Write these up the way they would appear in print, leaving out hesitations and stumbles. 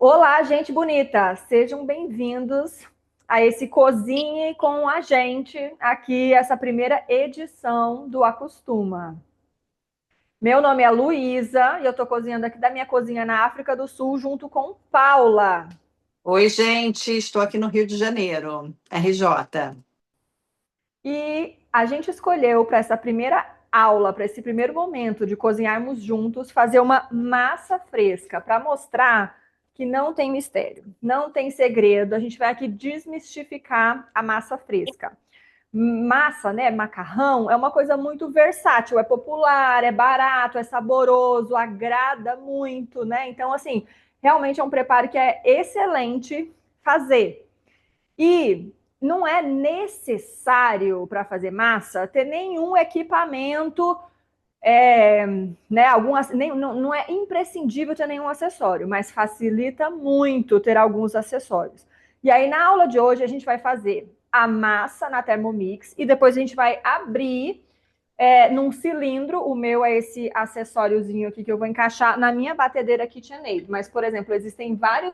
Olá, gente bonita! Sejam bem-vindos a esse Cozinhe com a gente, aqui, essa primeira edição do Acostuma. Meu nome é Luísa e eu estou cozinhando aqui da minha cozinha na África do Sul, junto com Paula. Oi, gente, estou aqui no Rio de Janeiro, RJ. E a gente escolheu para essa primeira aula, para esse primeiro momento de cozinharmos juntos, fazer uma massa fresca para mostrar que não tem mistério, não tem segredo. A gente vai aqui desmistificar a massa fresca. Massa, né, macarrão, é uma coisa muito versátil, é popular, é barato, é saboroso, agrada muito, né? Então, assim, realmente é um preparo que é excelente fazer. E não é necessário para fazer massa ter nenhum equipamento, né? Não é imprescindível ter nenhum acessório, mas facilita muito ter alguns acessórios. E aí, na aula de hoje, a gente vai fazer a massa na Thermomix e depois a gente vai abrir num cilindro. O meu é esse acessóriozinho aqui que eu vou encaixar na minha batedeira KitchenAid. Mas, por exemplo, existem vários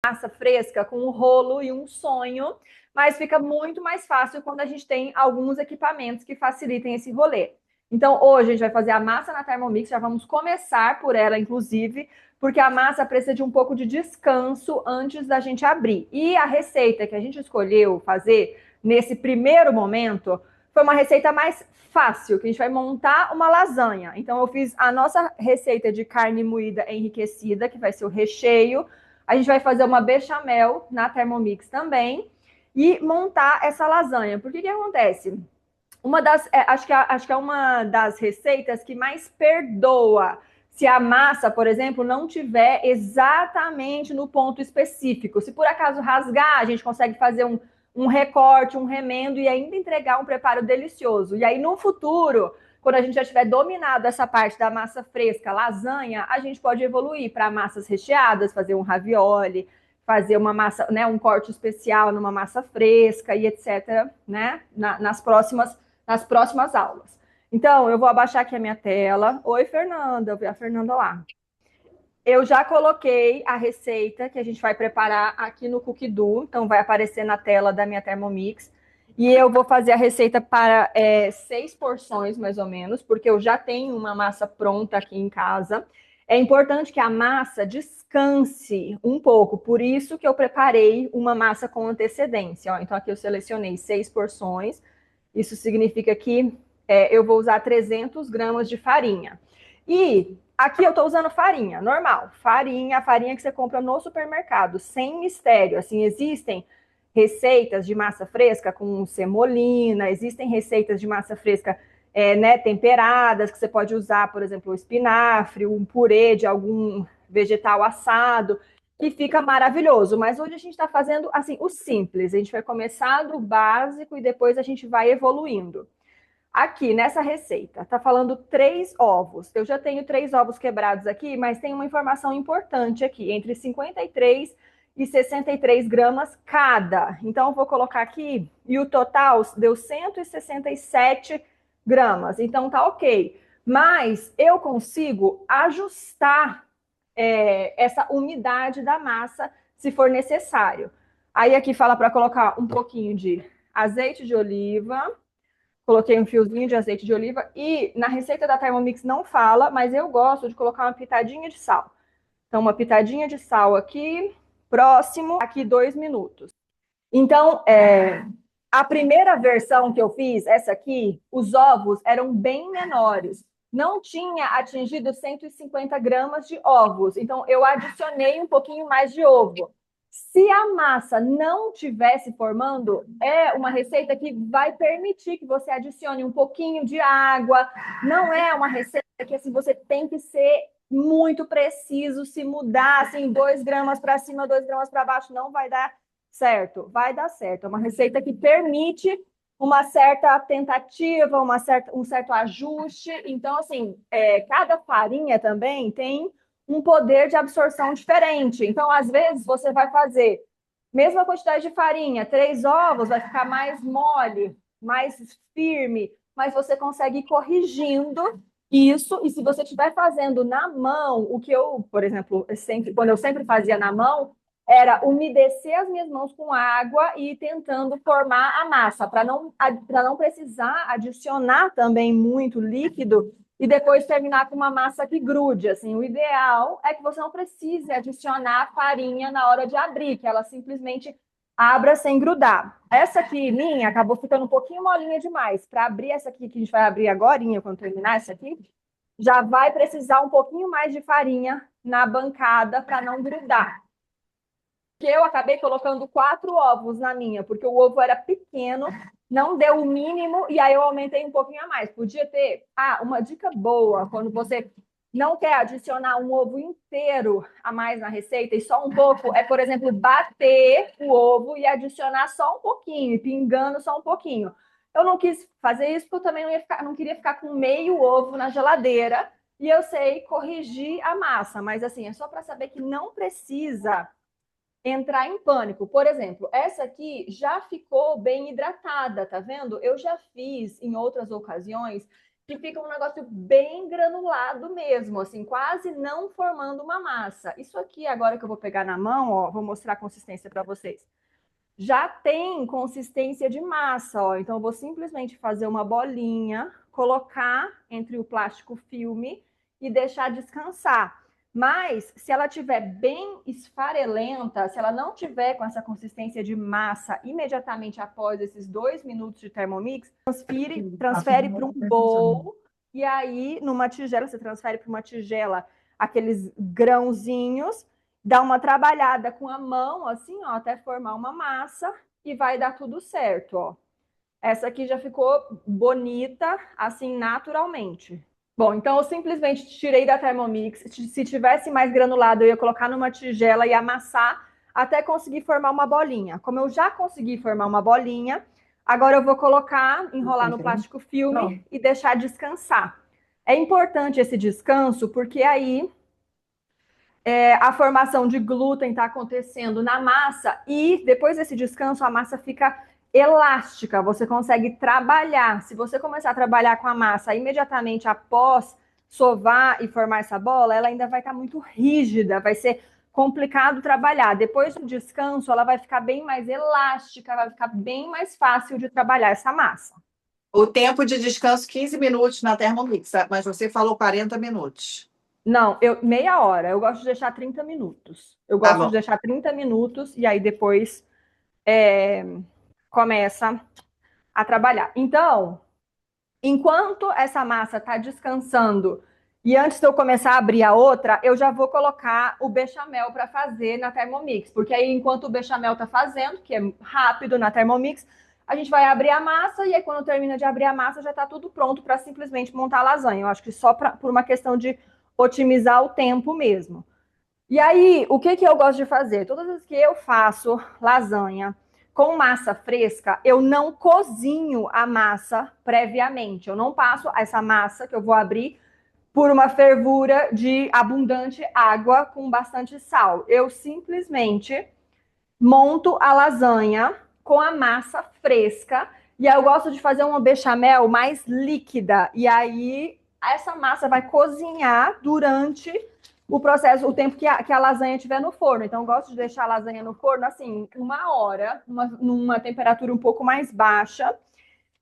massa fresca com um rolo e um sonho, mas fica muito mais fácil quando a gente tem alguns equipamentos que facilitem esse rolê. Então, hoje a gente vai fazer a massa na Thermomix, já vamos começar por ela, inclusive, porque a massa precisa de um pouco de descanso antes da gente abrir. E a receita que a gente escolheu fazer nesse primeiro momento foi uma receita mais fácil, que a gente vai montar uma lasanha. Então, eu fiz a nossa receita de carne moída enriquecida, que vai ser o recheio. A gente vai fazer uma bechamel na Thermomix também e montar essa lasanha. Porque que acontece? Acho que é uma das receitas que mais perdoa se a massa, por exemplo, não tiver exatamente no ponto específico. Se por acaso rasgar, a gente consegue fazer um recorte, um remendo e ainda entregar um preparo delicioso. E aí, no futuro, quando a gente já tiver dominado essa parte da massa fresca, lasanha, a gente pode evoluir para massas recheadas, fazer um ravioli, fazer uma massa, né, um corte especial numa massa fresca e etc, né, nas próximas aulas. Então, eu vou abaixar aqui a minha tela. Oi, Fernanda, eu vi a Fernanda lá. Eu já coloquei a receita que a gente vai preparar aqui no Cookidoo, então vai aparecer na tela da minha Thermomix. E eu vou fazer a receita para 6 porções, mais ou menos, porque eu já tenho uma massa pronta aqui em casa. É importante que a massa descanse um pouco, por isso que eu preparei uma massa com antecedência. Ó. Então, aqui eu selecionei 6 porções. Isso significa que eu vou usar 300 gramas de farinha. E aqui eu estou usando farinha, normal. Farinha, a farinha que você compra no supermercado, sem mistério. Assim, existem receitas de massa fresca com semolina, existem receitas de massa fresca né, temperadas, que você pode usar, por exemplo, o espinafre, um purê de algum vegetal assado, que fica maravilhoso. Mas hoje a gente está fazendo assim o simples. A gente vai começar do básico e depois a gente vai evoluindo. Aqui nessa receita, tá falando 3 ovos. Eu já tenho 3 ovos quebrados aqui, mas tem uma informação importante aqui, entre 53 e 63 gramas cada. Então, eu vou colocar aqui, e o total deu 167 gramas. Então, tá ok. Mas eu consigo ajustar essa umidade da massa, se for necessário. Aí aqui fala para colocar um pouquinho de azeite de oliva. Coloquei um fiozinho de azeite de oliva e na receita da Thermomix não fala, mas eu gosto de colocar uma pitadinha de sal. Então, uma pitadinha de sal aqui, próximo, aqui 2 minutos. Então, a primeira versão que eu fiz, essa aqui, os ovos eram bem menores. Não tinha atingido 150 gramas de ovos. Então, eu adicionei um pouquinho mais de ovo. Se a massa não tivesse formando, é uma receita que vai permitir que você adicione um pouquinho de água. Não é uma receita que assim, você tem que ser muito preciso. Se mudar assim, 2 gramas para cima, 2 gramas para baixo, não vai dar certo. Vai dar certo. É uma receita que permite uma certa tentativa, um certo ajuste. Então, assim, cada farinha também tem um poder de absorção diferente. Então, às vezes, você vai fazer mesma quantidade de farinha, 3 ovos, vai ficar mais mole, mais firme, mas você consegue ir corrigindo Isso, e se você estiver fazendo na mão, o que eu, por exemplo, quando eu sempre fazia na mão, era umedecer as minhas mãos com água e ir tentando formar a massa, para não precisar adicionar também muito líquido e depois terminar com uma massa que grude. Assim, o ideal é que você não precise adicionar farinha na hora de abrir, que ela simplesmente abra sem grudar. Essa aqui, minha, acabou ficando um pouquinho molinha demais. Para abrir essa aqui, que a gente vai abrir agora, quando terminar essa aqui, já vai precisar um pouquinho mais de farinha na bancada para não grudar. Que eu acabei colocando 4 ovos na minha, porque o ovo era pequeno, não deu o mínimo, e aí eu aumentei um pouquinho a mais. Podia ter. Ah, uma dica boa, quando você não quer adicionar um ovo inteiro a mais na receita e só um pouco, é, por exemplo, bater o ovo e adicionar só um pouquinho, pingando só um pouquinho. Eu não quis fazer isso porque eu também não queria ficar com meio ovo na geladeira, e eu sei corrigir a massa, mas assim, é só para saber que não precisa entrar em pânico. Por exemplo, essa aqui já ficou bem hidratada, tá vendo? Eu já fiz em outras ocasiões que fica um negócio bem granulado mesmo, assim, quase não formando uma massa. Isso aqui, agora que eu vou pegar na mão, ó, vou mostrar a consistência para vocês. Já tem consistência de massa, ó. Então, eu vou simplesmente fazer uma bolinha, colocar entre o plástico filme e deixar descansar. Mas, se ela tiver bem esfarelenta, se ela não tiver com essa consistência de massa imediatamente após esses 2 minutos de Thermomix, transfere para um bowl e aí, numa tigela, você transfere para uma tigela aqueles grãozinhos, dá uma trabalhada com a mão, assim, ó, até formar uma massa e vai dar tudo certo, ó. Essa aqui já ficou bonita, assim, naturalmente. Bom, então eu simplesmente tirei da Thermomix. Se tivesse mais granulado, eu ia colocar numa tigela e amassar até conseguir formar uma bolinha. Como eu já consegui formar uma bolinha, agora eu vou colocar, enrolar no plástico filme e deixar descansar. É importante esse descanso porque aí a formação de glúten está acontecendo na massa e depois desse descanso a massa fica elástica, você consegue trabalhar. Se você começar a trabalhar com a massa imediatamente após sovar e formar essa bola, ela ainda vai estar muito rígida, vai ser complicado trabalhar. Depois do descanso, ela vai ficar bem mais elástica, vai ficar bem mais fácil de trabalhar essa massa. O tempo de descanso, 15 minutos na Thermomix, mas você falou 40 minutos. Não, meia hora. Eu gosto de deixar 30 minutos. Eu Tá gosto de bom. deixar 30 minutos e aí depois começa a trabalhar. Então, enquanto essa massa está descansando e antes de eu começar a abrir a outra, eu já vou colocar o bechamel para fazer na Thermomix, porque aí enquanto o bechamel está fazendo, que é rápido na Thermomix, a gente vai abrir a massa e aí quando termina de abrir a massa já está tudo pronto para simplesmente montar a lasanha. Eu acho que só por uma questão de otimizar o tempo mesmo. E aí, o que eu gosto de fazer? Todas as vezes que eu faço lasanha com massa fresca, eu não cozinho a massa previamente. Eu não passo essa massa que eu vou abrir por uma fervura de abundante água com bastante sal. Eu simplesmente monto a lasanha com a massa fresca e aí eu gosto de fazer uma bechamel mais líquida. E aí essa massa vai cozinhar durante o processo, o tempo que a lasanha estiver no forno. Então, eu gosto de deixar a lasanha no forno, assim, 1 hora, numa temperatura um pouco mais baixa.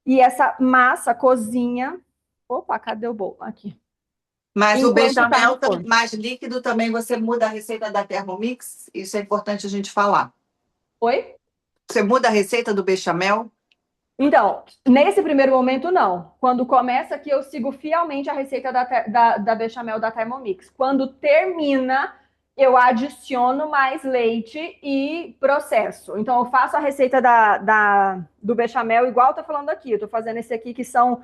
E essa massa cozinha. Opa, cadê o bolo? Aqui. Mas o Enquanto tá no bechamel forno. mais líquido também você muda a receita da Thermomix? Isso é importante a gente falar. Oi? Você muda a receita do bechamel? Então, nesse primeiro momento, não. Quando começa aqui, eu sigo fielmente a receita da bechamel da Thermomix. Quando termina, eu adiciono mais leite e processo. Então, eu faço a receita do bechamel igual eu tô falando aqui. Eu tô fazendo esse aqui que são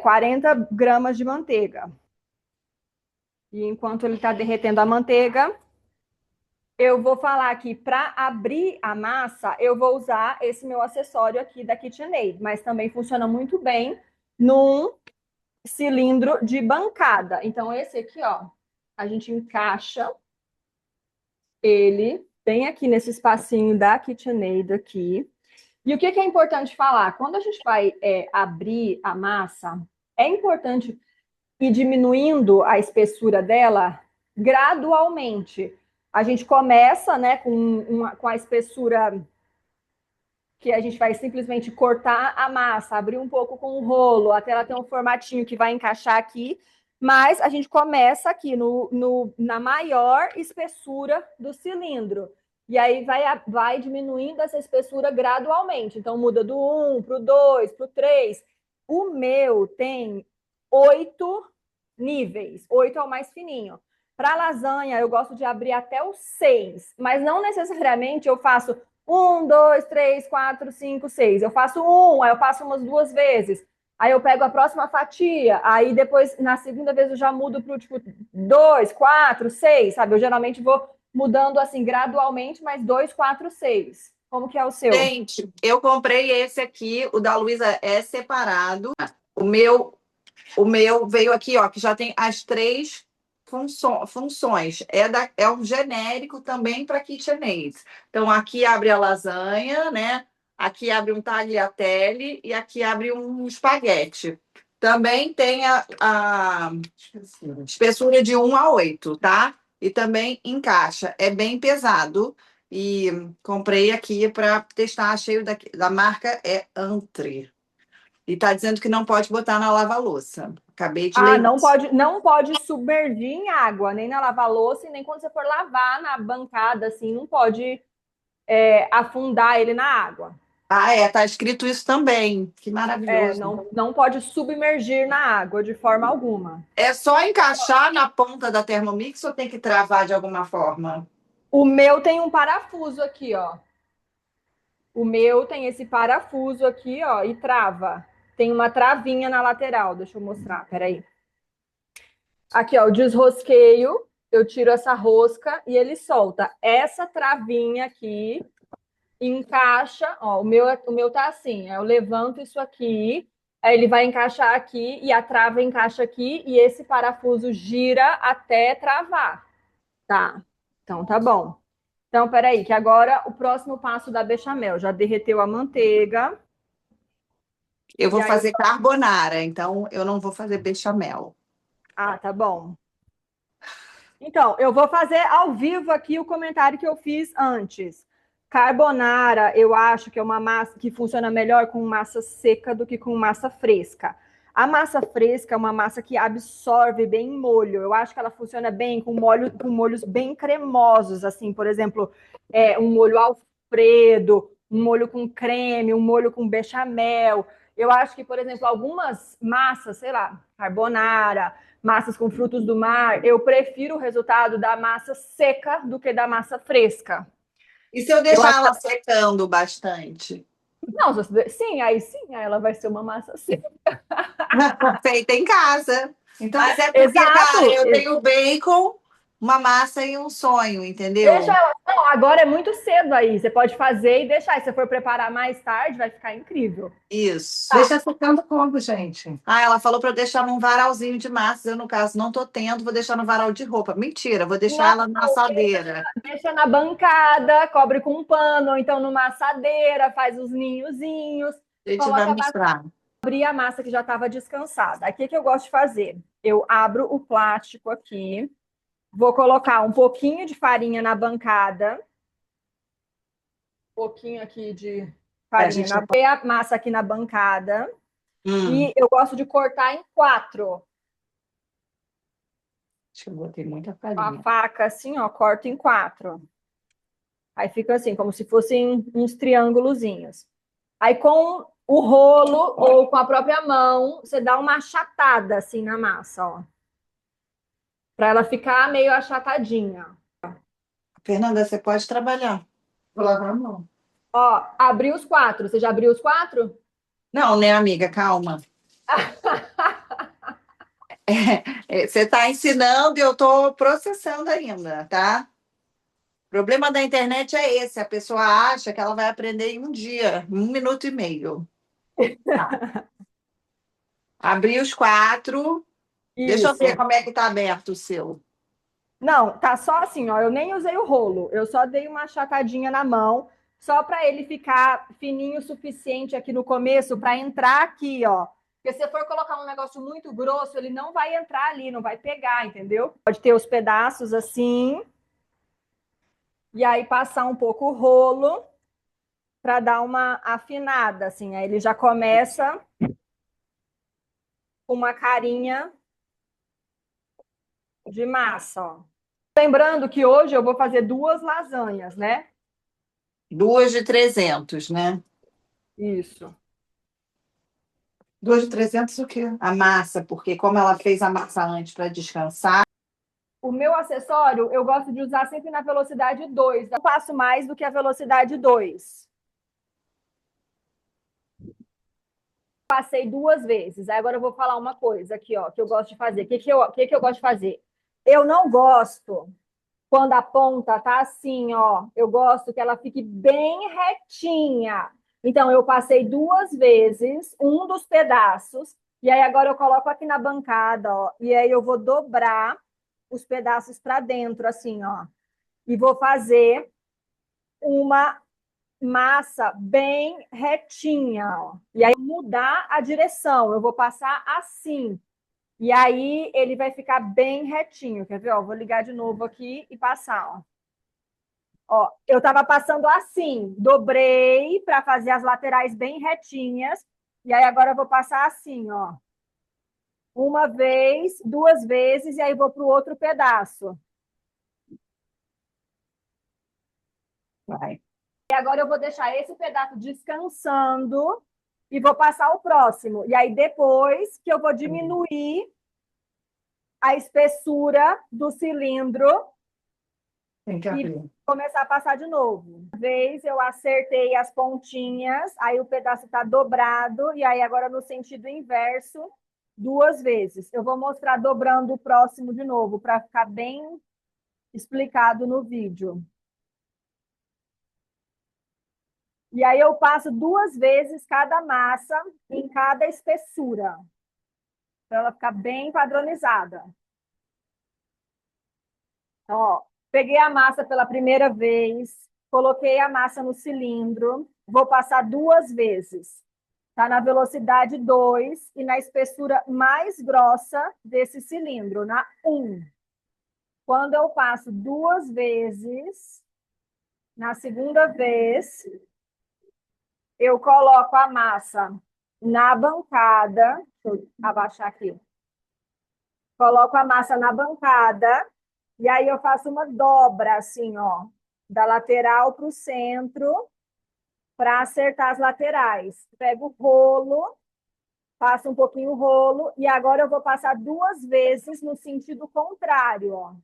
40 gramas de manteiga. E enquanto ele está derretendo a manteiga, eu vou falar aqui, para abrir a massa, eu vou usar esse meu acessório aqui da KitchenAid, mas também funciona muito bem num cilindro de bancada. Então, esse aqui, ó, a gente encaixa ele bem aqui nesse espacinho da KitchenAid aqui. E o que é importante falar? Quando a gente vai abrir a massa, é importante ir diminuindo a espessura dela gradualmente. A gente começa, né, com a espessura que a gente vai simplesmente cortar a massa, abrir um pouco com o rolo, até ela ter um formatinho que vai encaixar aqui, mas a gente começa aqui na maior espessura do cilindro. E aí vai diminuindo essa espessura gradualmente. Então, muda do 1 para o 2, para o 3. O meu tem 8 níveis, 8 é o mais fininho. Para lasanha, eu gosto de abrir até o 6, mas não necessariamente eu faço 1, 2, 3, 4, 5, 6. Eu faço aí eu faço umas 2 vezes. Aí eu pego a próxima fatia, aí depois, na segunda vez, eu já mudo para o tipo 2, 4, 6, sabe? Eu geralmente vou mudando assim gradualmente, mas 2, 4, 6. Como que é o seu? Gente, eu comprei esse aqui, o da Luísa é separado. O meu veio aqui, ó, que já tem as 3 funções. É um genérico também para KitchenAid. Então, aqui abre a lasanha, né? Aqui abre um tagliatelle e aqui abre um espaguete. Também tem a espessura de 1 a 8, tá? E também encaixa. É bem pesado. E comprei aqui para testar. Achei da marca é Antre. E está dizendo que não pode botar na lava-louça. Acabei de ler isso. Não pode submergir em água, nem na lava-louça, e nem quando você for lavar na bancada, assim, não pode afundar ele na água. Ah, tá escrito isso também. Que maravilhoso. Não pode submergir na água de forma alguma. É só encaixar na ponta da Thermomix ou tem que travar de alguma forma? O meu tem um parafuso aqui, ó. O meu tem esse parafuso aqui, ó, e trava. Tem uma travinha na lateral. Deixa eu mostrar, peraí. Aqui, ó, o desrosqueio. Eu tiro essa rosca e ele solta. Essa travinha aqui encaixa, ó, o meu tá assim, eu levanto isso aqui, aí ele vai encaixar aqui e a trava encaixa aqui e esse parafuso gira até travar. Tá, então tá bom. Então, peraí, que agora o próximo passo da bechamel. Já derreteu a manteiga. Eu E vou aí, fazer carbonara, então eu não vou fazer bechamel. tá bom. Então, eu vou fazer ao vivo aqui o comentário que eu fiz antes. Carbonara, eu acho que é uma massa que funciona melhor com massa seca do que com massa fresca. A massa fresca é uma massa que absorve bem molho. Eu acho que ela funciona bem com molhos bem cremosos, assim, por exemplo, um molho Alfredo, um molho com creme, um molho com bechamel. Eu acho que, por exemplo, algumas massas, sei lá, carbonara, massas com frutos do mar, eu prefiro o resultado da massa seca do que da massa fresca. E se eu deixar ela secando bastante? Não, sim, aí ela vai ser uma massa seca. Feita em casa. Mas é porque, Exato. cara, eu tenho bacon, uma massa e um sonho, Deixa entendeu? ela. Não, agora é muito cedo aí. Você pode fazer e deixar. E se você for preparar mais tarde, vai ficar incrível. Isso. Deixa secando como, gente? Ah, ela falou para eu deixar num varalzinho de massas. Eu, no caso, não tô tendo, vou deixar no varal de roupa. Mentira, vou deixar Não, ela na assadeira. deixa na bancada, cobre com um pano, ou então numa assadeira, faz os ninhozinhos, A gente vai coloca mostrar. abrir a massa que já estava descansada. Aqui que eu gosto de fazer? Eu abro o plástico aqui, vou colocar um pouquinho de farinha na bancada, um pouquinho aqui de farinha gente... na a massa aqui na bancada Hum. e eu gosto de cortar em 4. Acho que eu botei muita Com a farinha. faca assim, ó, corto em 4. Aí fica assim, como se fossem uns triângulozinhos. Aí com o rolo ou com a própria mão, você dá uma achatada assim na massa, ó. Para ela ficar meio achatadinha. Fernanda, você pode trabalhar. Vou lavar a mão. Ó, abri os 4. Você já abriu os 4? Não, né, amiga? Calma. Você está ensinando e eu estou processando ainda, tá? O problema da internet é esse: a pessoa acha que ela vai aprender em um dia, em 1 minuto e meio. Tá. Abri os 4. Deixa eu Isso. ver como é que está aberto o seu. Não, tá só assim, ó. Eu nem usei o rolo. Eu só dei uma achatadinha na mão, só para ele ficar fininho o suficiente aqui no começo para entrar aqui, ó. Porque se você for colocar um negócio muito grosso, ele não vai entrar ali, não vai pegar, entendeu? Pode ter os pedaços assim. E aí passar um pouco o rolo para dar uma afinada, assim. Aí ele já começa com uma carinha de massa, ó. Lembrando que hoje eu vou fazer 2 lasanhas, né? 2 de 300, né? Isso. 2 de 300 o quê? A massa, porque como ela fez a massa antes para descansar, O meu acessório eu gosto de usar sempre na velocidade 2. Não passo mais do que a velocidade 2. Passei 2 vezes. Aí agora eu vou falar uma coisa aqui, ó, que eu gosto de fazer. O que eu gosto de fazer? Eu não gosto quando a ponta tá assim, ó. Eu gosto que ela fique bem retinha. Então, eu passei 2 vezes um dos pedaços. E aí agora eu coloco aqui na bancada, ó. E aí eu vou dobrar os pedaços para dentro, assim, ó. E vou fazer uma massa bem retinha, ó. E aí mudar a direção, eu vou passar assim. E aí ele vai ficar bem retinho, quer ver? Ó, vou ligar de novo aqui e passar, ó. Ó, eu tava passando assim, dobrei para fazer as laterais bem retinhas. E aí agora eu vou passar assim, ó. Uma vez, 2 vezes e aí vou para o outro pedaço. vai. E agora eu vou deixar esse pedaço descansando e vou passar o próximo. E aí depois que eu vou diminuir a espessura do cilindro Tem que e abrir. começar a passar de novo. Uma vez eu acertei as pontinhas, aí o pedaço está dobrado e aí agora no sentido inverso 2 vezes. Eu vou mostrar dobrando o próximo de novo para ficar bem explicado no vídeo. E aí eu passo 2 vezes cada massa em cada espessura, para ela ficar bem padronizada. Então, ó, peguei a massa pela primeira vez, coloquei a massa no cilindro, vou passar 2 vezes. Tá na velocidade 2 e na espessura mais grossa desse cilindro, na 1. Quando eu passo 2 vezes, na segunda vez, eu coloco a massa na bancada. Deixa eu abaixar aqui. Coloco a massa na bancada e aí eu faço uma dobra assim, ó, da lateral para o centro para acertar as laterais. Pego o rolo, passo um pouquinho o rolo e agora eu vou passar 2 vezes no sentido contrário, ó.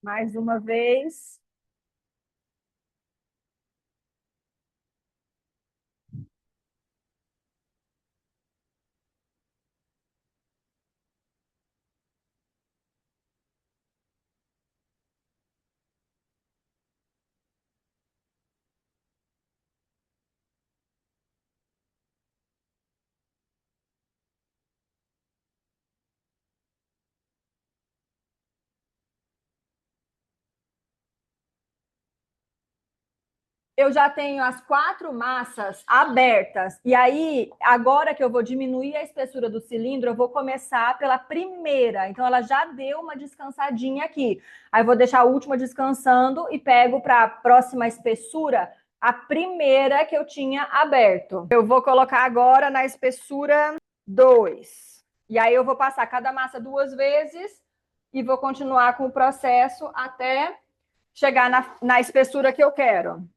Mais uma vez. Eu já tenho as 4 massas abertas. E aí, agora que eu vou diminuir a espessura do cilindro, eu vou começar pela primeira. Então, ela já deu uma descansadinha aqui. Aí, eu vou deixar a última descansando e pego para a próxima espessura a primeira que eu tinha aberto. Eu vou colocar agora na espessura 2. E aí, eu vou passar cada massa 2 vezes e vou continuar com o processo até chegar na espessura que eu quero.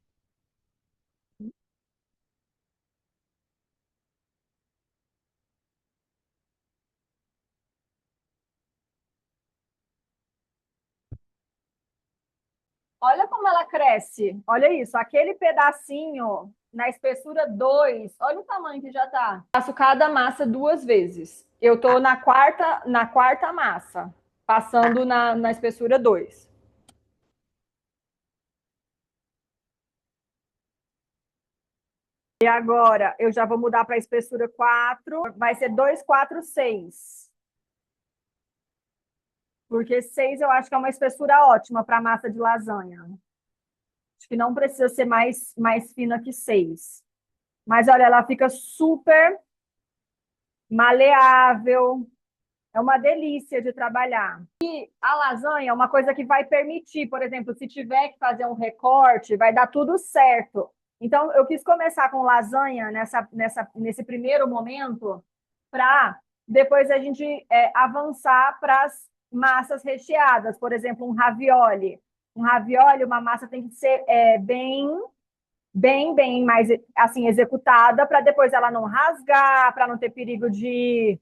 Olha como ela cresce. Olha isso, aquele pedacinho na espessura 2. Olha o tamanho que já tá. Faço cada massa 2 vezes. Eu tô na quarta massa, passando na espessura 2. E agora eu já vou mudar para a espessura 4. Vai ser 2, 4, 6. Porque 6 eu acho que é uma espessura ótima para massa de lasanha. Acho que não precisa ser mais fina que 6. Mas olha, ela fica super maleável. É uma delícia de trabalhar. E a lasanha é uma coisa que vai permitir, por exemplo, se tiver que fazer um recorte, vai dar tudo certo. Então, eu quis começar com lasanha nesse primeiro momento, para depois a gente avançar para as massas recheadas. Por exemplo, um ravioli. Um ravioli, uma massa tem que ser bem mais assim executada, para depois ela não rasgar, para não ter perigo de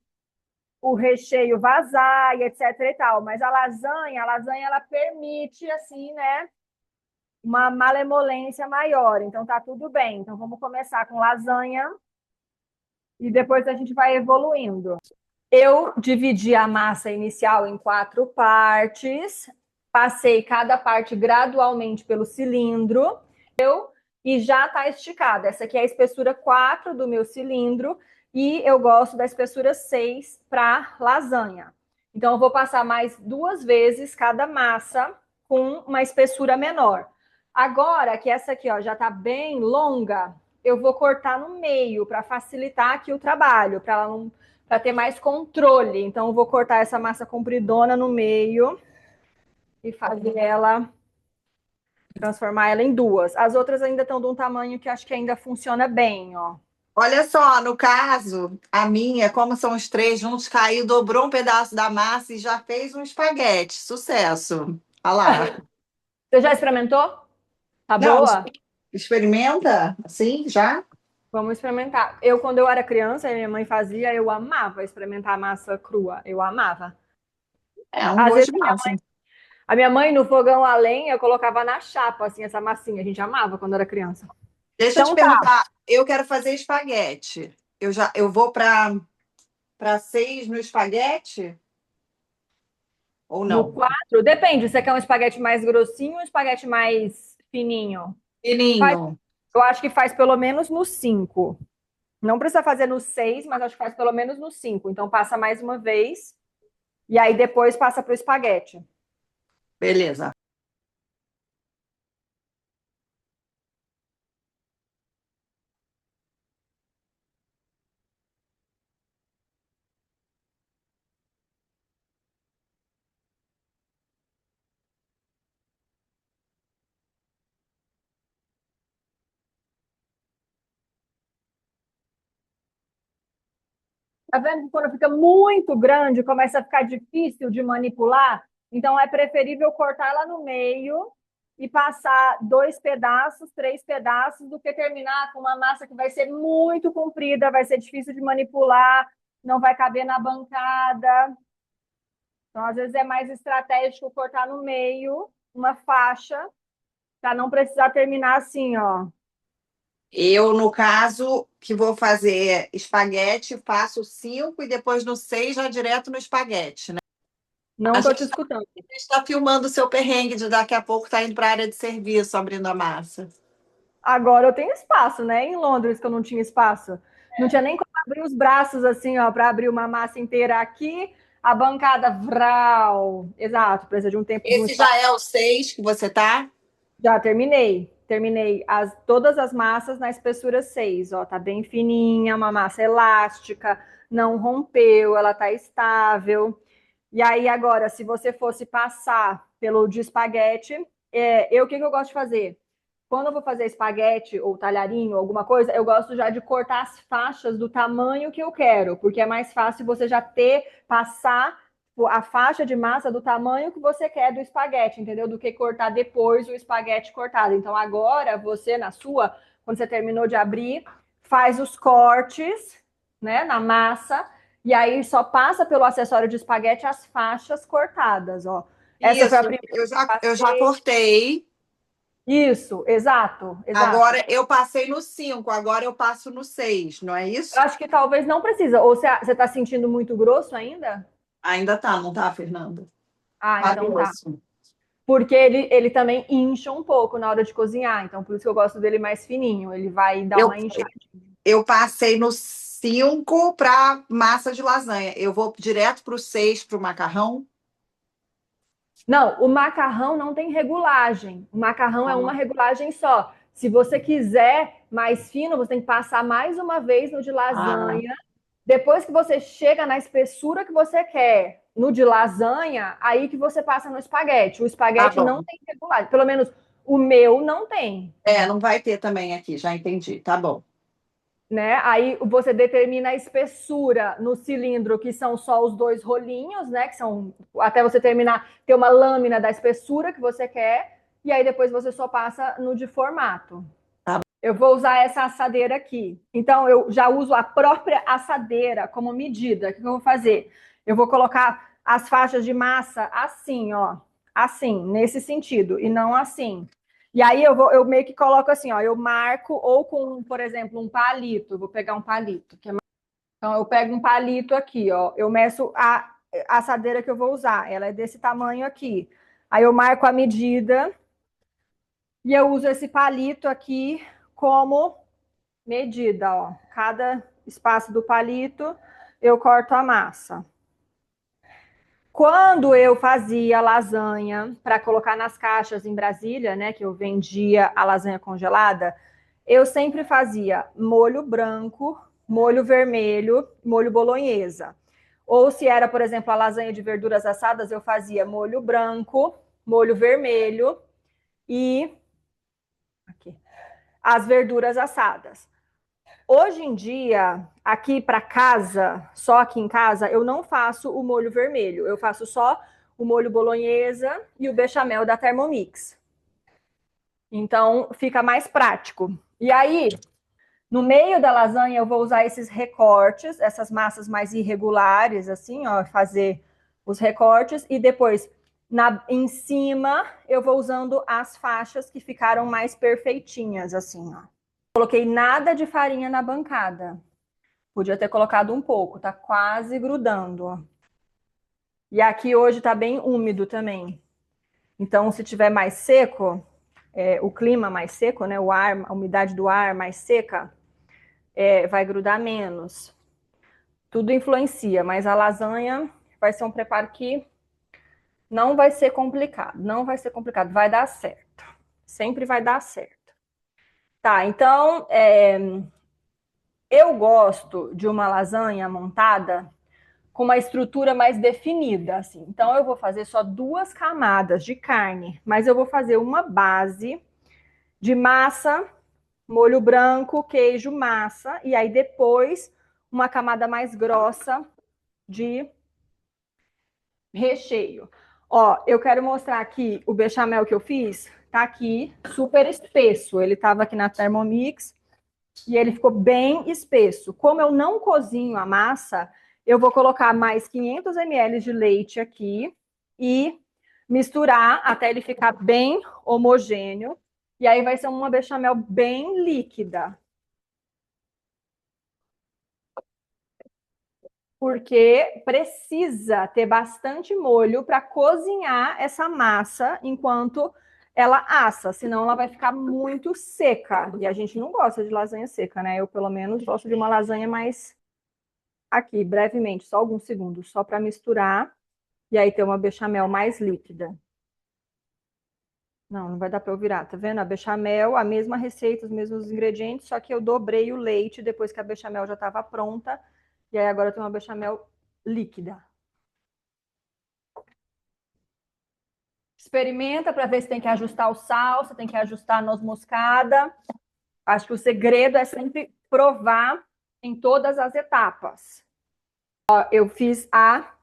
o recheio vazar e etc e tal. Mas a lasanha ela permite assim, né, uma malemolência maior. Então tá tudo bem. Então vamos começar com lasanha e depois a gente vai evoluindo. Eu dividi a massa inicial em 4 partes, passei cada parte gradualmente pelo cilindro, e já está esticada. Essa aqui é a espessura 4 do meu cilindro, e eu gosto da espessura 6 para lasanha. Então, eu vou passar mais 2 vezes cada massa com uma espessura menor. Agora que essa aqui ó, já está bem longa, eu vou cortar no meio para facilitar aqui o trabalho, para ela não para ter mais controle. Então, eu vou cortar essa massa compridona no meio e fazer ela, transformar ela em 2. As outras ainda estão de um tamanho que acho que ainda funciona bem, ó. Olha só, no caso, a minha, como são os 3 juntos, caiu, dobrou um pedaço da massa e já fez um espaguete. Sucesso. Olha lá. Você já experimentou? Tá Não, boa? experimenta assim, já? Vamos experimentar. Quando eu era criança, e minha mãe fazia, eu amava experimentar a massa crua. Eu amava. É um Às gosto vezes, de massa. a minha mãe, no fogão a lenha, colocava na chapa, assim, essa massinha. A gente amava quando era criança. Deixa eu te Então tá. perguntar, eu quero fazer espaguete. Eu vou para 6 no espaguete ou No não? 4, depende. Você quer um espaguete mais grossinho ou um espaguete mais fininho? Faz- Fininho. eu acho que faz pelo menos no 5. Não precisa fazer no 6, mas acho que faz pelo menos no 5. Então passa mais uma vez e aí depois passa para o espaguete. Beleza. Tá vendo que quando fica muito grande, começa a ficar difícil de manipular? Então é preferível cortar ela no meio e passar 2 pedaços, 3 pedaços, do que terminar com uma massa que vai ser muito comprida, vai ser difícil de manipular, não vai caber na bancada. Então, às vezes, é mais estratégico cortar no meio uma faixa, para não precisar terminar assim, ó. Eu, no caso, que vou fazer espaguete, faço 5 e depois no 6 já direto no espaguete, né? Não A estou gente te escutando. está filmando o seu perrengue de daqui a pouco estar indo para a área de serviço, abrindo a massa. Agora eu tenho espaço, né? Em Londres, que eu não tinha espaço. Não tinha nem como abrir os braços assim, ó, para abrir uma massa inteira aqui, a bancada vral. Exato, precisa de um tempo de um Esse espaço. já é o 6 que você tá? Já terminei. Terminei todas as massas na espessura 6, ó. Tá bem fininha, uma massa elástica, não rompeu, ela tá estável. E aí, agora, se você fosse passar pelo de espaguete, o que eu gosto de fazer? Quando eu vou fazer espaguete ou talharinho, alguma coisa, eu gosto já de cortar as faixas do tamanho que eu quero, porque é mais fácil você já passar a faixa de massa do tamanho que você quer do espaguete, entendeu? Do que cortar depois o espaguete cortado. Então, agora, você, quando você terminou de abrir, faz os cortes, né, na massa, e aí só passa pelo acessório de espaguete as faixas cortadas, ó. Essa foi a Isso, primeira eu que eu já, eu já passei. cortei. Isso, exato, exato. Agora eu passei no 5, agora eu passo no 6, não é Eu isso? acho que talvez não precisa. Ou você está sentindo muito grosso ainda? Ainda tá, não tá, Fernanda? Ah, Tá então tá. grosso. Porque ele também incha um pouco na hora de cozinhar. Então, por isso que eu gosto dele mais fininho. Ele vai dar Eu, uma inchada. eu passei no 5 para massa de lasanha. Eu vou direto para o 6 para o macarrão. Não, o macarrão não tem regulagem. O macarrão é uma regulagem só. Se você quiser mais fino, você tem que passar mais uma vez no de lasanha. Depois que você chega na espessura que você quer, no de lasanha, aí que você passa no espaguete. O espaguete Tá bom. não tem regulagem. Pelo menos o meu não tem. Não vai ter também aqui, já entendi. Tá bom. Né? Aí você determina a espessura no cilindro, que são só os 2 rolinhos, né? Que são até você terminar, ter uma lâmina da espessura que você quer, e aí depois você só passa no de formato. Tá. Eu vou usar essa assadeira aqui. Então, eu já uso a própria assadeira como medida. O que eu vou fazer? Eu vou colocar as faixas de massa assim, ó. Assim, nesse sentido, e não assim. E aí eu meio que coloco assim, ó, eu marco ou com, por exemplo, um palito. Eu vou pegar um palito. Então, eu pego um palito aqui, ó. Eu meço a assadeira que eu vou usar. Ela é desse tamanho aqui. Aí eu marco a medida e eu uso esse palito aqui como medida, ó. Cada espaço do palito eu corto a massa. Quando eu fazia lasanha para colocar nas caixas em Brasília, né, que eu vendia a lasanha congelada, eu sempre fazia molho branco, molho vermelho, molho bolonhesa. Ou se era, por exemplo, a lasanha de verduras assadas, eu fazia molho branco, molho vermelho e aqui, as verduras assadas. Hoje em dia, aqui para casa, só aqui em casa, eu não faço o molho vermelho. Eu faço só o molho bolonhesa e o bechamel da Thermomix. Então, fica mais prático. E aí, no meio da lasanha, eu vou usar esses recortes, essas massas mais irregulares, assim, ó, fazer os recortes. E depois, em cima, eu vou usando as faixas que ficaram mais perfeitinhas, assim, ó. Coloquei nada de farinha na bancada. Podia ter colocado um pouco, tá quase grudando. E aqui hoje tá bem úmido também. Então, se tiver mais seco, o clima mais seco, né? O ar, a umidade do ar mais seca, vai grudar menos. Tudo influencia, mas a lasanha vai ser um preparo que não vai ser complicado. Não vai ser complicado, vai dar certo. Sempre vai dar certo. Tá, então, eu gosto de uma lasanha montada com uma estrutura mais definida, assim. Então, eu vou fazer só 2 camadas de carne, mas eu vou fazer uma base de massa, molho branco, queijo, massa, e aí depois uma camada mais grossa de recheio. Ó, eu quero mostrar aqui o bechamel que eu fiz, tá aqui, super espesso. Ele tava aqui na Thermomix e ele ficou bem espesso. Como eu não cozinho a massa, eu vou colocar mais 500 ml de leite aqui e misturar até ele ficar bem homogêneo. E aí vai ser uma bechamel bem líquida. Porque precisa ter bastante molho para cozinhar essa massa enquanto ela assa, senão ela vai ficar muito seca. E a gente não gosta de lasanha seca, né? Eu, pelo menos, gosto de uma lasanha mais aqui, brevemente, só alguns segundos, só para misturar e aí ter uma bechamel mais líquida. Não, não vai dar para eu virar, tá vendo? A bechamel, a mesma receita, os mesmos ingredientes, só que eu dobrei o leite depois que a bechamel já estava pronta. E aí agora tem uma bechamel líquida. Experimenta para ver se tem que ajustar o sal, se tem que ajustar a noz moscada. Acho que o segredo é sempre provar em todas as etapas. Ó, eu fiz a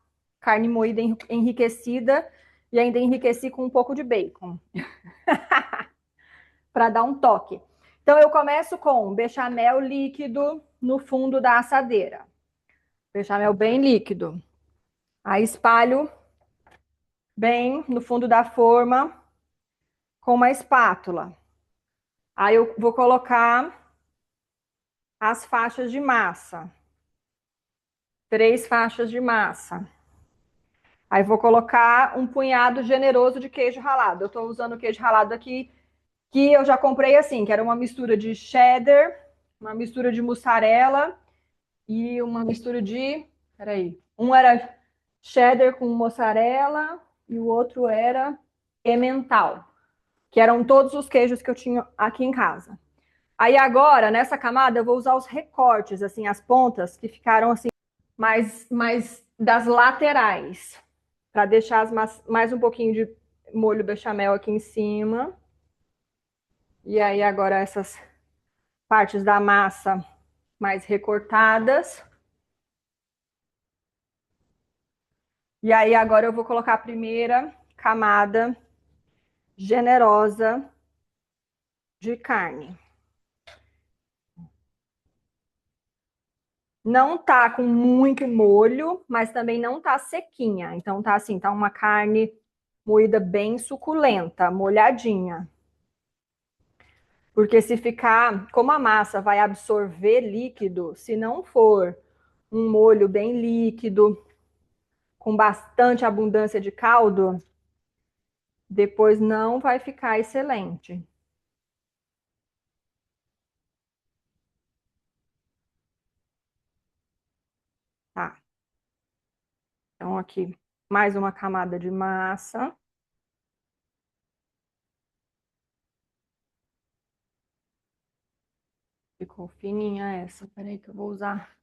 carne moída enriquecida e ainda enriqueci com um pouco de bacon. Para dar um toque. Então, eu começo com bechamel líquido no fundo da assadeira. Bechamel bem líquido. Aí espalho bem no fundo da forma com uma espátula. Aí eu vou colocar as faixas de massa. 3 faixas de massa. Aí vou colocar um punhado generoso de queijo ralado. Eu estou usando o queijo ralado aqui, que eu já comprei assim, que era uma mistura de cheddar, uma mistura de mussarela e uma mistura de... Peraí. Um era cheddar com mussarela e o outro era Emmental, que eram todos os queijos que eu tinha aqui em casa. Aí agora, nessa camada, eu vou usar os recortes, assim, as pontas que ficaram assim, mais das laterais, para deixar mais um pouquinho de molho bechamel aqui em cima. E aí agora essas partes da massa mais recortadas. E aí agora eu vou colocar a primeira camada generosa de carne. Não tá com muito molho, mas também não tá sequinha. Então tá assim, tá uma carne moída bem suculenta, molhadinha. Porque se ficar, como a massa vai absorver líquido, se não for um molho bem líquido, com bastante abundância de caldo, depois não vai ficar excelente. Tá. Então aqui, mais uma camada de massa. Ficou fininha essa. Peraí que eu vou usar.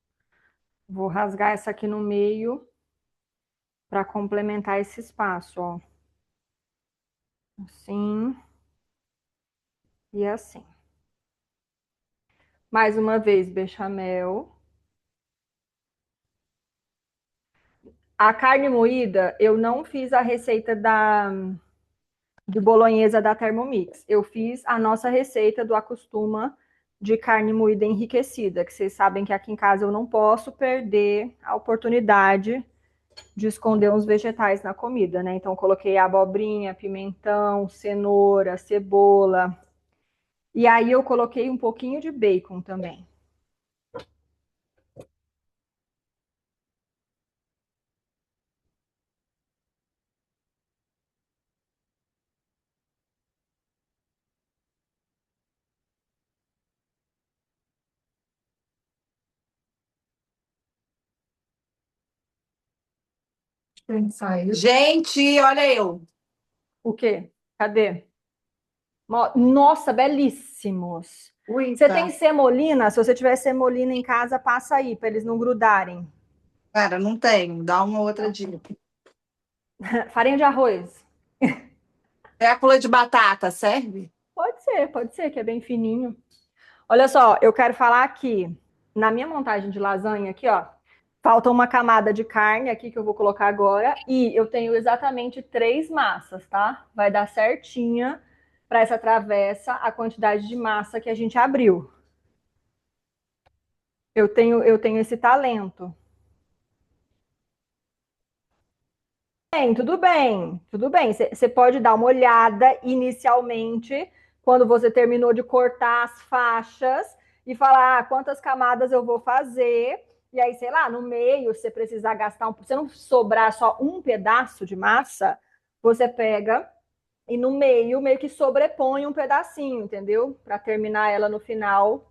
Vou rasgar essa aqui no meio para complementar esse espaço, ó. Assim e assim. Mais uma vez, bechamel. A carne moída, eu não fiz a receita de bolonhesa da Thermomix. Eu fiz a nossa receita do Acostuma de carne moída enriquecida, que vocês sabem que aqui em casa eu não posso perder a oportunidade de esconder uns vegetais na comida, né? Então coloquei abobrinha, pimentão, cenoura, cebola. E aí eu coloquei um pouquinho de bacon também. Saiu. Gente, olha eu. O quê? Cadê? Nossa, belíssimos. Você Uita. tem semolina? Se você tiver semolina em casa, passa aí para eles não grudarem. Cara, não tenho. Dá uma outra dica. Farinha de arroz. Fécula de batata, serve? Pode ser, que é bem fininho. Olha só, eu quero falar aqui, na minha montagem de lasanha aqui, ó, falta uma camada de carne aqui que eu vou colocar agora e eu tenho exatamente 3 massas, tá? Vai dar certinha para essa travessa a quantidade de massa que a gente abriu. Eu tenho esse talento. Bem, tudo bem, tudo bem. Você pode dar uma olhada inicialmente, quando você terminou de cortar as faixas, e falar quantas camadas eu vou fazer. E aí, sei lá, no meio, se você precisar gastar se não sobrar só um pedaço de massa, você pega e no meio que sobrepõe um pedacinho, entendeu? Para terminar ela no final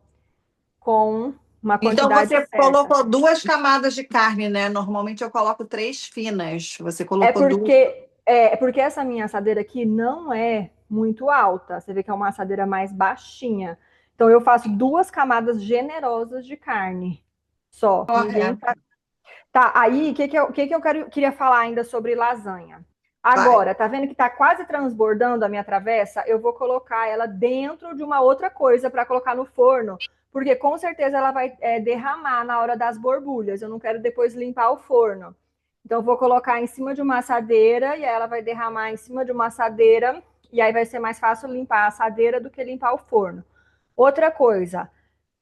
com uma Então quantidade você certa. colocou 2 camadas de carne, né? Normalmente eu coloco 3 finas. Você É colocou duas. porque é porque essa minha assadeira aqui não é muito alta. Você vê que é uma assadeira mais baixinha. Então eu faço 2 camadas generosas de carne só. Ninguém Correto. Tá, aí, o que que eu queria falar ainda sobre lasanha? Vai. Agora, tá vendo que tá quase transbordando a minha travessa? Eu vou colocar ela dentro de uma outra coisa para colocar no forno, porque com certeza ela vai derramar na hora das borbulhas. Eu não quero depois limpar o forno. Então, eu vou colocar em cima de uma assadeira e aí ela vai derramar em cima de uma assadeira e aí vai ser mais fácil limpar a assadeira do que limpar o forno. Outra coisa,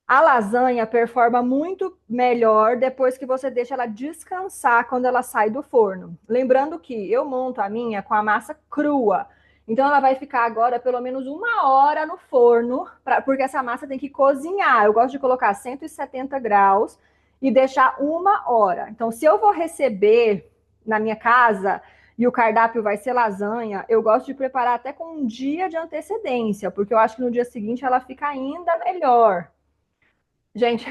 a lasanha performa muito melhor depois que você deixa ela descansar quando ela sai do forno. Lembrando que eu monto a minha com a massa crua. Então ela vai ficar agora pelo menos 1 hora no forno, porque essa massa tem que cozinhar. Eu gosto de colocar 170 graus e deixar 1 hora. Então, se eu vou receber na minha casa e o cardápio vai ser lasanha, eu gosto de preparar até com um dia de antecedência, porque eu acho que no dia seguinte ela fica ainda melhor. Gente,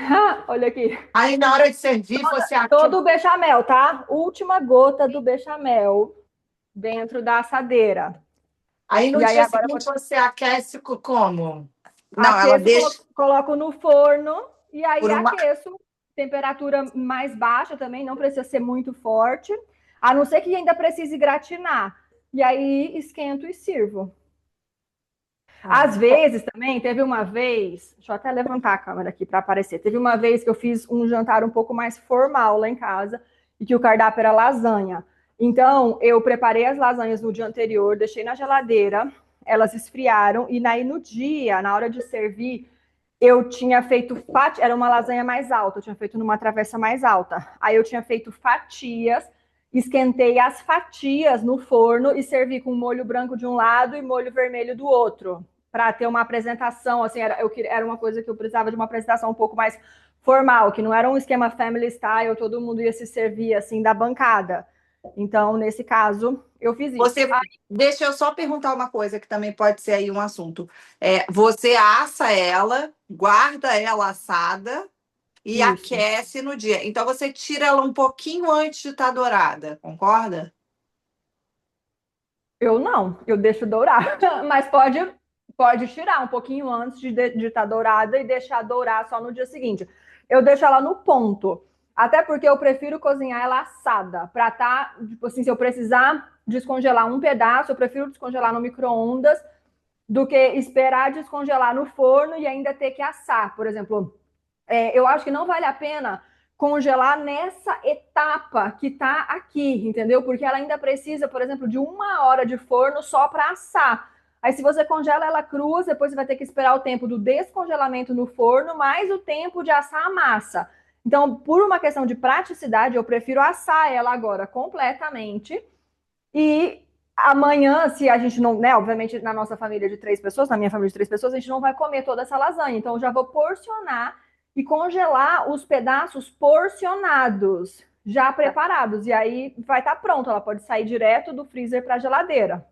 olha aqui. Aí na hora de servir, você Todo o bechamel, tá? Última gota do bechamel. dentro da assadeira. Aí no E aí dia agora seguinte você aquece como? Não, ela aqueço, deixa coloco no forno e aí por uma. aqueço, temperatura mais baixa também, não precisa ser muito forte, a não ser que ainda precise gratinar. E aí esquento e sirvo. Às vezes também, teve uma vez, deixa eu até levantar a câmera aqui para aparecer. Teve uma vez que eu fiz um jantar um pouco mais formal lá em casa e que o cardápio era lasanha. Então, eu preparei as lasanhas no dia anterior, deixei na geladeira, elas esfriaram e aí no dia, na hora de servir, eu tinha feito fatias, era uma lasanha mais alta, eu tinha feito numa travessa mais alta. Aí eu tinha feito fatias, esquentei as fatias no forno e servi com molho branco de um lado e molho vermelho do outro, para ter uma apresentação, assim, era uma coisa que eu precisava de uma apresentação um pouco mais formal, que não era um esquema family style, todo mundo ia se servir assim da bancada. Então, nesse caso, eu fiz isso. Você, deixa eu só perguntar uma coisa que também pode ser aí um assunto. Você assa ela, guarda ela assada e Isso. aquece no dia. Então você tira ela um pouquinho antes de estar dourada, concorda? Eu não, eu deixo dourar, mas pode tirar um pouquinho antes de estar dourada e deixar dourar só no dia seguinte. Eu deixo ela no ponto, até porque eu prefiro cozinhar ela assada, para tipo assim, se eu precisar descongelar um pedaço, eu prefiro descongelar no micro-ondas do que esperar descongelar no forno e ainda ter que assar. Por exemplo, eu acho que não vale a pena congelar nessa etapa que está aqui, entendeu? Porque ela ainda precisa, por exemplo, de 1 hora de forno só para assar. Aí, se você congela ela crua, depois você vai ter que esperar o tempo do descongelamento no forno, mais o tempo de assar a massa. Então, por uma questão de praticidade, eu prefiro assar ela agora completamente. E amanhã, se a gente não, né? Obviamente, na nossa família de 3 pessoas, na minha família de 3 pessoas, a gente não vai comer toda essa lasanha. Então, eu já vou porcionar e congelar os pedaços porcionados, já preparados. E aí vai estar pronto, ela pode sair direto do freezer para a geladeira.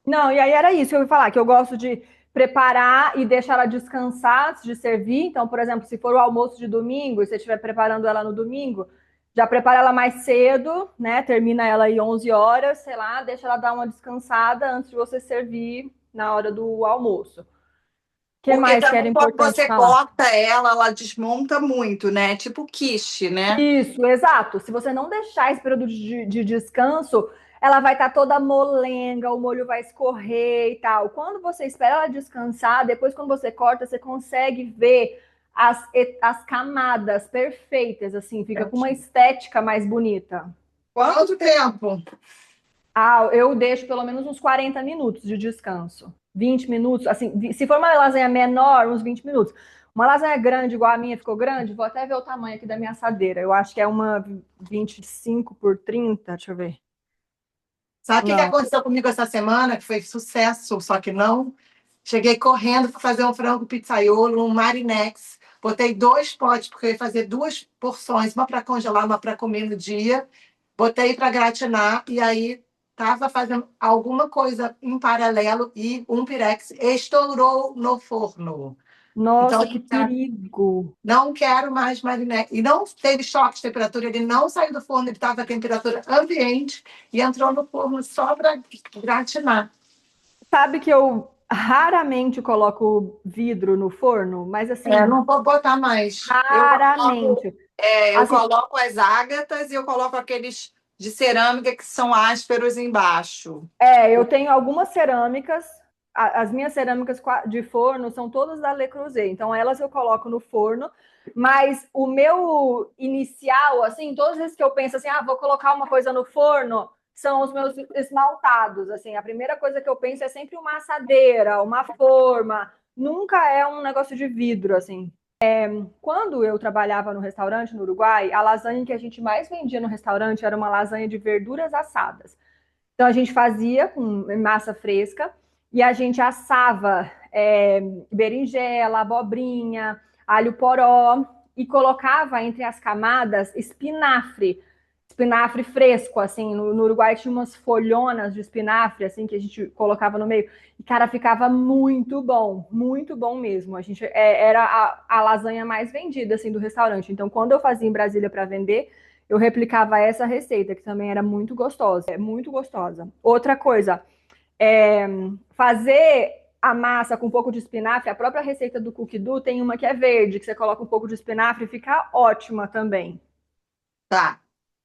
Não, e aí era isso que eu ia falar, que eu gosto de preparar e deixar ela descansar antes de servir. Então, por exemplo, se for o almoço de domingo e você estiver preparando ela no domingo, já prepara ela mais cedo, né? Termina ela aí 11 horas, sei lá, deixa ela dar uma descansada antes de você servir na hora do almoço. O que Porque mais que era também quando importante você falar? corta ela desmonta muito, né? Tipo quiche, né? Isso, exato. Se você não deixar esse período de descanso, ela vai estar toda molenga, o molho vai escorrer e tal. Quando você espera ela descansar, depois quando você corta, você consegue ver as camadas perfeitas, assim, fica com uma estética mais bonita. Quanto tempo? Ah, eu deixo pelo menos uns 40 minutos de descanso. 20 minutos, assim, se for uma lasanha menor, uns 20 minutos. Uma lasanha grande, igual a minha ficou grande, vou até ver o tamanho aqui da minha assadeira. Eu acho que é uma 25 por 30, deixa eu ver. Sabe o que Não. aconteceu comigo essa semana? Que foi sucesso, só que não. Cheguei correndo para fazer um frango pizzaiolo, um marinex. Botei 2 potes, porque eu ia fazer 2 porções, uma para congelar, uma para comer no dia. Botei para gratinar e aí estava fazendo alguma coisa em paralelo e um pirex estourou no forno. Então, Nossa, que perigo. não quero mais marinex. E não teve choque de temperatura, ele não saiu do forno, ele estava a temperatura ambiente e entrou no forno só para gratinar. Sabe que eu raramente coloco vidro no forno, mas assim, Não vou botar mais. raramente. Eu Assim, coloco as ágatas e eu coloco aqueles de cerâmica que são ásperos embaixo. eu tenho algumas cerâmicas. As minhas cerâmicas de forno são todas da Le Creuset, então elas eu coloco no forno. Mas o meu inicial, assim, todas as vezes que eu penso assim, vou colocar uma coisa no forno, são os meus esmaltados. Assim, a primeira coisa que eu penso é sempre uma assadeira, uma forma. Nunca é um negócio de vidro, assim. Quando eu trabalhava no restaurante no Uruguai, a lasanha que a gente mais vendia no restaurante era uma lasanha de verduras assadas. Então a gente fazia com massa fresca e a gente assava berinjela, abobrinha, alho poró e colocava entre as camadas espinafre fresco, assim. No Uruguai tinha umas folhonas de espinafre, assim, que a gente colocava no meio. E, cara, ficava muito bom mesmo. A gente era a lasanha mais vendida, assim, do restaurante. Então, quando eu fazia em Brasília para vender, eu replicava essa receita, que também era muito gostosa. É muito gostosa. Outra coisa, é, fazer a massa com um pouco de espinafre, a própria receita do Cookie Do tem uma que é verde, que você coloca um pouco de espinafre e fica ótima também. Tá.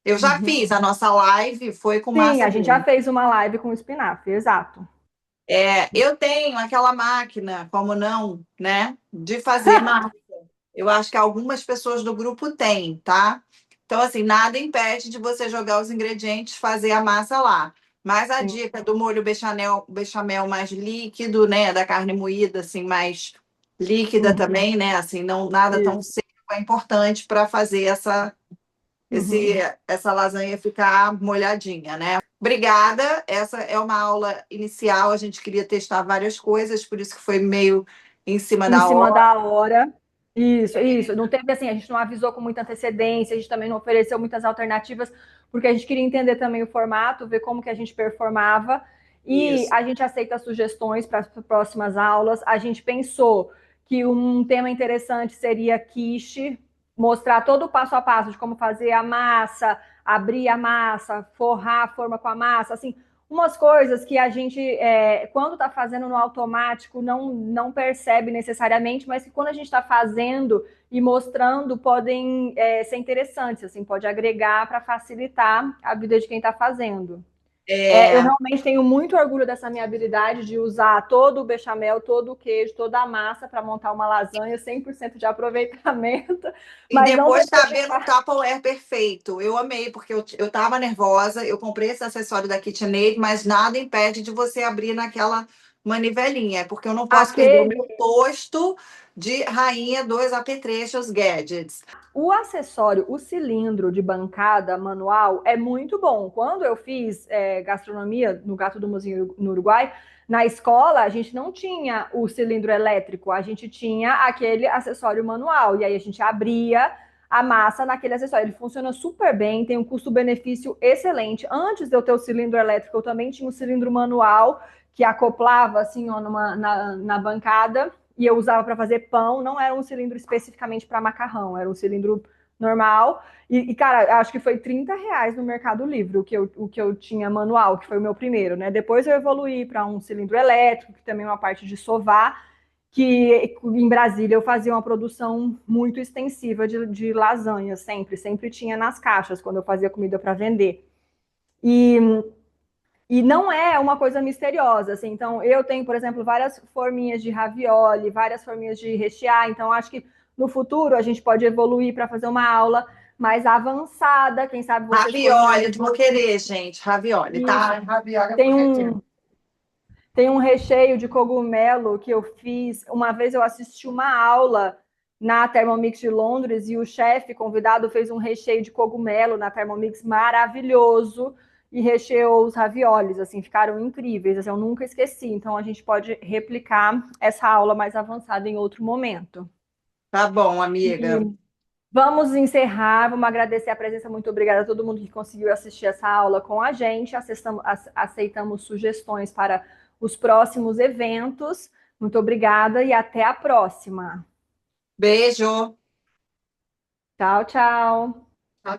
Eu já Uhum. fiz, a nossa live foi com Sim, massa a gente já verde. fez uma live com espinafre, exato. Eu tenho aquela máquina, como não, né, de fazer massa. Eu acho que algumas pessoas do grupo têm, tá? Então, assim, nada impede de você jogar os ingredientes, fazer a massa lá. Mas a Sim. dica do molho bechamel mais líquido, né, da carne moída, assim, mais líquida Uhum. também, né, assim, não nada tão Isso. seco, é importante para fazer Uhum. essa lasanha ficar molhadinha, né? Obrigada. Essa é uma aula inicial. A gente queria testar várias coisas, por isso que foi meio em cima Em da cima hora. da hora. Isso. Não teve assim, a gente não avisou com muita antecedência, a gente também não ofereceu muitas alternativas, porque a gente queria entender também o formato, ver como que a gente performava. E Isso. a gente aceita sugestões para as próximas aulas. A gente pensou que um tema interessante seria quiche, mostrar todo o passo a passo de como fazer a massa, abrir a massa, forrar a forma com a massa, assim, umas coisas que a gente, quando está fazendo no automático, não percebe necessariamente, mas que quando a gente está fazendo e mostrando, podem ser interessantes, assim, pode agregar para facilitar a vida de quem está fazendo. Eu É, realmente tenho muito orgulho dessa minha habilidade de usar todo o bechamel, todo o queijo, toda a massa para montar uma lasanha, 100% de aproveitamento, e mas não depois deixou caber de... no Tupperware perfeito. Eu amei, porque eu tava nervosa, eu comprei esse acessório da KitchenAid, mas nada impede de você abrir naquela manivelinha, porque eu não posso perder o Aquele meu posto de rainha dos apetrechos gadgets. O acessório, o cilindro de bancada manual é muito bom. Quando eu fiz gastronomia no Gato do Mozinho no Uruguai, na escola a gente não tinha o cilindro elétrico, a gente tinha aquele acessório manual. E aí a gente abria a massa naquele acessório. Ele funciona super bem, tem um custo-benefício excelente. Antes de eu ter o cilindro elétrico, eu também tinha o cilindro manual que acoplava assim ó, na bancada e eu usava para fazer pão, não era um cilindro especificamente para macarrão, era um cilindro normal. Cara, acho que foi R$ 30 no Mercado Livre o que eu tinha manual, que foi o meu primeiro, né? Depois eu evoluí para um cilindro elétrico, que também é uma parte de sovar, que em Brasília eu fazia uma produção muito extensiva de lasanha, sempre tinha nas caixas, quando eu fazia comida para vender. E e não é uma coisa misteriosa, assim. Então, eu tenho, por exemplo, várias forminhas de ravioli, várias forminhas de rechear. Então, acho que no futuro a gente pode evoluir para fazer uma aula mais avançada. Quem sabe vocês Ravioli, eu cozinharem vou querer, gente. Ravioli, isso. tá? Ai, ravioli é Tem porretinho. um, tem um recheio de cogumelo que eu fiz. Uma vez eu assisti uma aula na Thermomix de Londres e o chefe convidado fez um recheio de cogumelo na Thermomix maravilhoso e recheou os raviolis, assim, ficaram incríveis, assim, eu nunca esqueci. Então a gente pode replicar essa aula mais avançada em outro momento. Tá bom, E amiga. vamos encerrar, vamos agradecer a presença, muito obrigada a todo mundo que conseguiu assistir essa aula com a gente. Aceitamos sugestões para os próximos eventos. Muito obrigada e até a próxima. Beijo. Tchau, tchau. Tchau, tchau.